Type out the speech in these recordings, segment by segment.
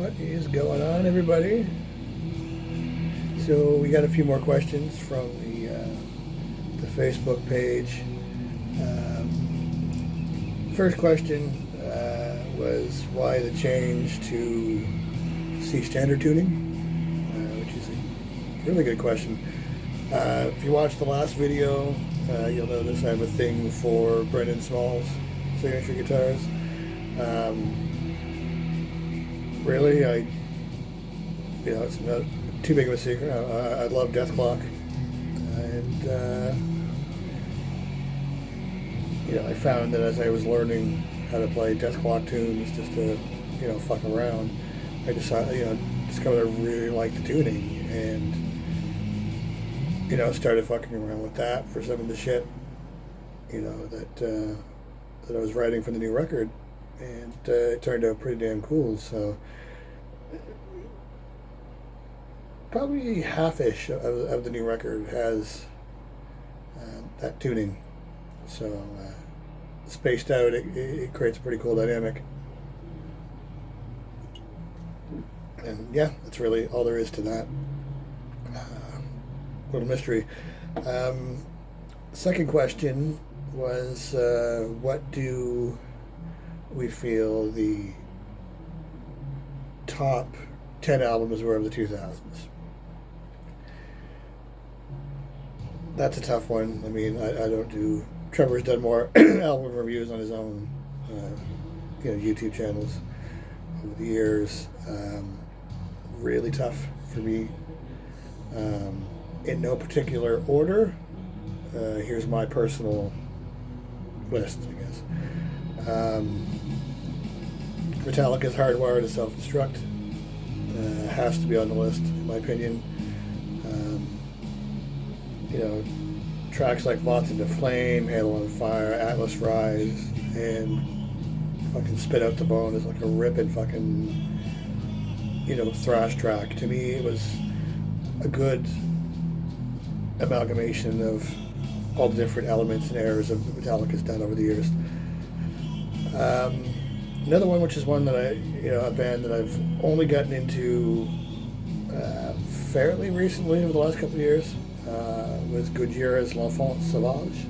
What is going on, everybody? So we got a few more questions from the Facebook page. First question was why the change to C standard tuning, which is a really good question. If you watched the last video, you'll notice I have a thing for Brendan Small's signature guitars. Really, it's not too big of a secret. I love Deathclock, and I found that as I was learning how to play Deathclock tunes, just to fuck around, I decided discovered I really liked the tuning, and started fucking around with that for some of the shit that I was writing for the new record, and it turned out pretty damn cool. So probably half-ish of the new record has that tuning. So spaced out, it creates a pretty cool dynamic. And yeah, that's really all there is to that little mystery. Second question was, what do we feel the top 10 albums were of the 2000s? That's a tough one. I mean, I don't do... Trevor's done more album reviews on his own YouTube channels over the years. Really tough for me. In no particular order, here's my personal list, I guess. Metallica's Hardwired to Self-Destruct has to be on the list, in my opinion. Tracks like Moth into Flame, Halo on Fire, Atlas Rise, and fucking Spit Out the Bone is like a ripping fucking thrash track. To me, it was a good amalgamation of all the different elements and eras of Metallica's done over the years. Another one, which is one that a band that I've only gotten into fairly recently over the last couple of years, was Gojira's L'Enfant Sauvage.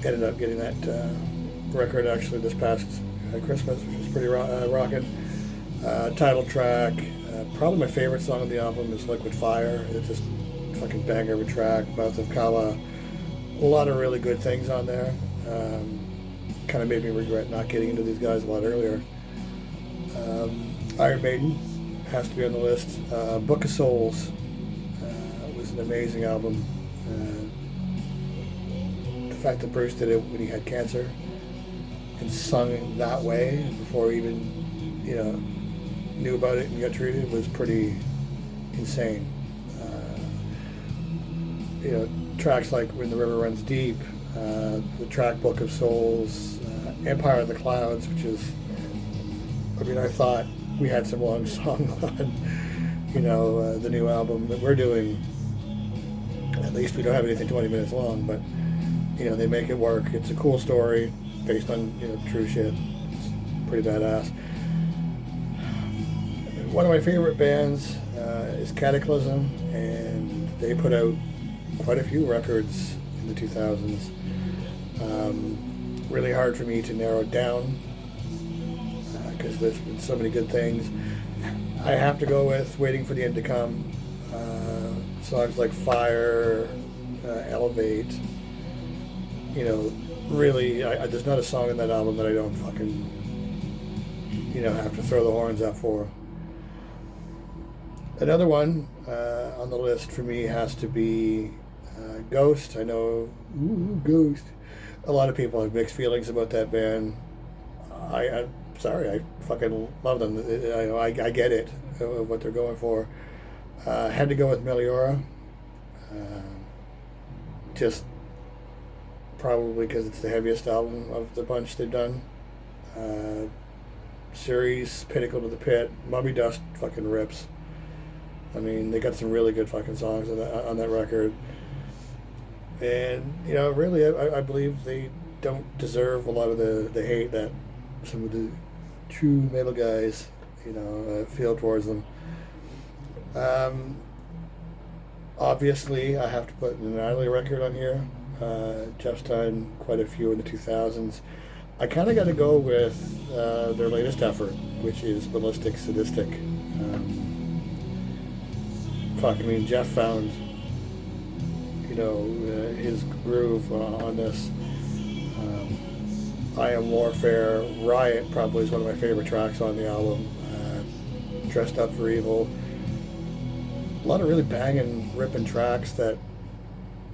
Ended up getting that record actually this past Christmas, which was pretty rocking. Title track, probably my favorite song on the album is Liquid Fire. It's just fucking banger of a track. Mouth of Kala, a lot of really good things on there. Kind of made me regret not getting into these guys a lot earlier. Iron Maiden has to be on the list. Book of Souls was an amazing album. The fact that Bruce did it when he had cancer and sung it that way before he even knew about it and got treated was pretty insane. Tracks like When the River Runs Deep, the track Book of Souls, Empire of the Clouds, which is, I thought we had some long songs on, the new album that we're doing. At least we don't have anything 20 minutes long, but, they make it work. It's a cool story based on, true shit. It's pretty badass. One of my favorite bands is Cataclysm, and they put out quite a few records in the 2000s. Really hard for me to narrow it down because there's been so many good things. I have to go with Waiting for the End to Come. Songs like Fire, Elevate. Really, there's not a song in that album that I don't fucking, have to throw the horns up for. Another one on the list for me has to be Ghost. I know, Ghost. A lot of people have mixed feelings about that band. I'm sorry, I fucking love them. I get it, what they're going for. Had to go with Meliora. Just probably because it's the heaviest album of the bunch they've done. Series, Pinnacle to the Pit, Mummy Dust fucking rips. I mean, they got some really good fucking songs on that record. And, really, I believe they don't deserve a lot of the hate that some of the true metal guys, feel towards them. Obviously, I have to put an Natalie record on here. Jeff's done quite a few in the 2000s. I kind of got to go with their latest effort, which is Ballistic Sadistic. Jeff found, his groove on this. I Am Warfare, Riot probably is one of my favorite tracks on the album. Dressed Up for Evil. A lot of really banging, ripping tracks that,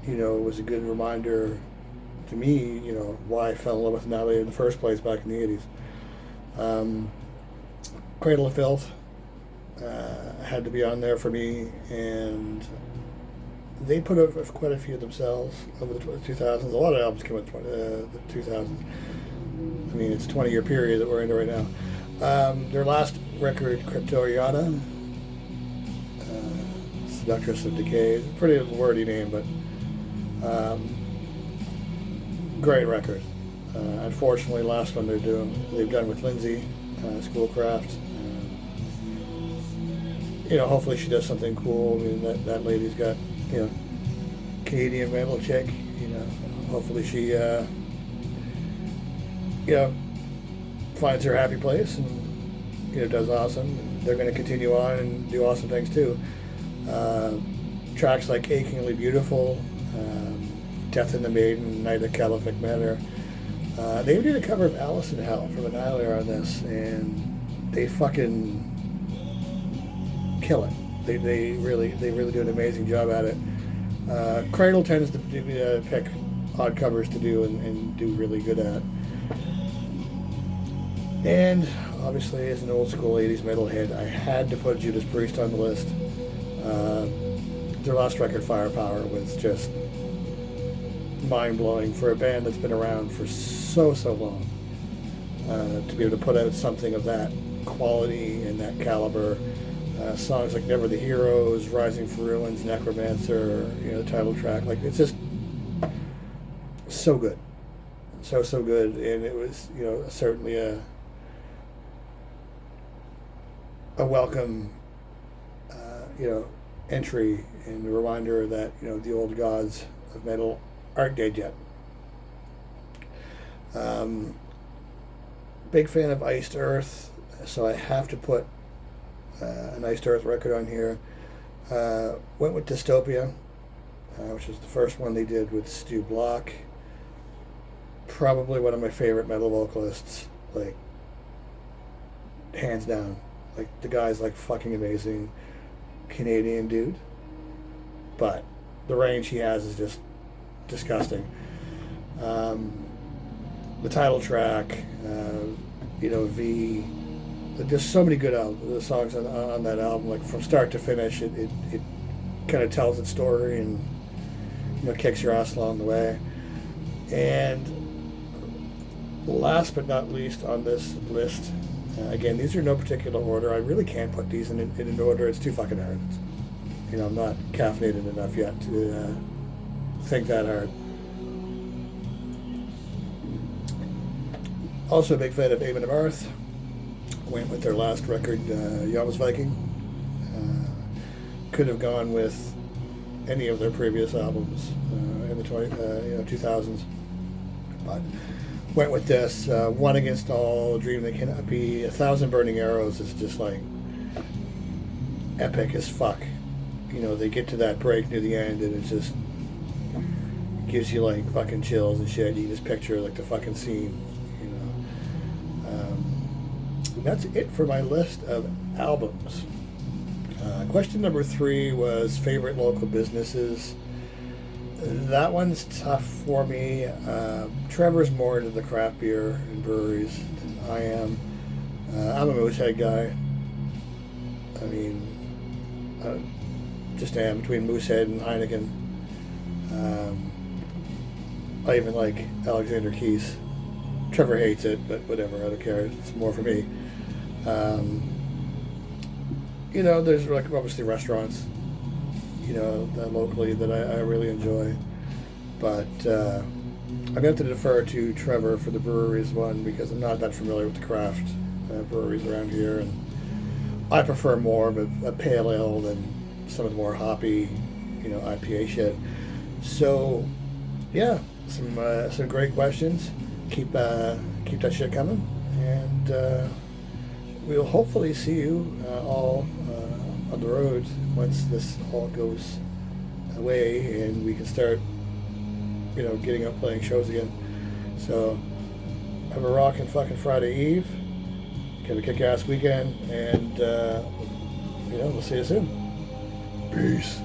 was a good reminder to me, why I fell in love with Natalie in the first place back in the 80s. Cradle of Filth had to be on there for me, and they put out quite a few themselves over the 2000s. A lot of albums came out in the 2000s. I mean, it's a 20-year period that we're in right now. Their last record, Cryptoriana, Seductress of Decay, pretty wordy name, but great record. Unfortunately, last one they've done with Lindsay, Schoolcraft. Hopefully she does something cool. I mean, that lady's got, Canadian metal chick. Hopefully she, finds her happy place and, does awesome. They're going to continue on and do awesome things too. Tracks like Achingly Beautiful, Death in the Maiden, Night at Caliphate Manor. They did a cover of Alice in Hell from Annihilator on this, and they fucking kill it. They really do an amazing job at it. Cradle tends to pick odd covers to do and do really good at. And obviously, as an old school 80s metalhead, I had to put Judas Priest on the list. Their last record, Firepower, was just mind-blowing for a band that's been around for so long. To be able to put out something of that quality and that caliber. Songs like Never the Heroes, Rising from Ruins, Necromancer, the title track, it's just so good. So good. And it was, certainly a welcome, entry and a reminder that, the old gods of metal aren't dead yet. Big fan of Iced Earth, so I have to put an Iced Earth record on here. Went with Dystopia, which was the first one they did with Stu Block. Probably one of my favorite metal vocalists, hands down. The guy's fucking amazing. Canadian dude, but the range he has is just disgusting. The title track, V. There's so many good the songs on that album. From start to finish, it kind of tells its story and kicks your ass along the way. And last but not least on this list, again, these are no particular order. I really can't put these in an order. It's too fucking hard. I'm not caffeinated enough yet to think that hard. Also a big fan of Amon Amarth. Went with their last record, Jomsviking. Could have gone with any of their previous albums in the 2000s, but went with this. One Against All, Dream That Cannot Be. 1,000 Burning Arrows is just epic as fuck. They get to that break near the end and it just gives you fucking chills and shit. You just picture the fucking scene. That's it for my list of albums. Question number 3 was favorite local businesses. That one's tough for me. Trevor's more into the craft beer and breweries than I am. I'm a Moosehead guy. I mean, just am between Moosehead and Heineken. I even like Alexander Keith's. Trevor hates it, but whatever, I don't care. It's more for me. There's obviously restaurants, that locally that I really enjoy. But I'm going to have to defer to Trevor for the breweries one because I'm not that familiar with the craft breweries around here, and I prefer more of a pale ale than some of the more hoppy, IPA shit. So, yeah, some great questions. Keep that shit coming, and we'll hopefully see you all on the road once this all goes away and we can start, getting up playing shows again. So, have a rockin' fucking Friday Eve. Have a kick-ass weekend, and we'll see you soon. Peace.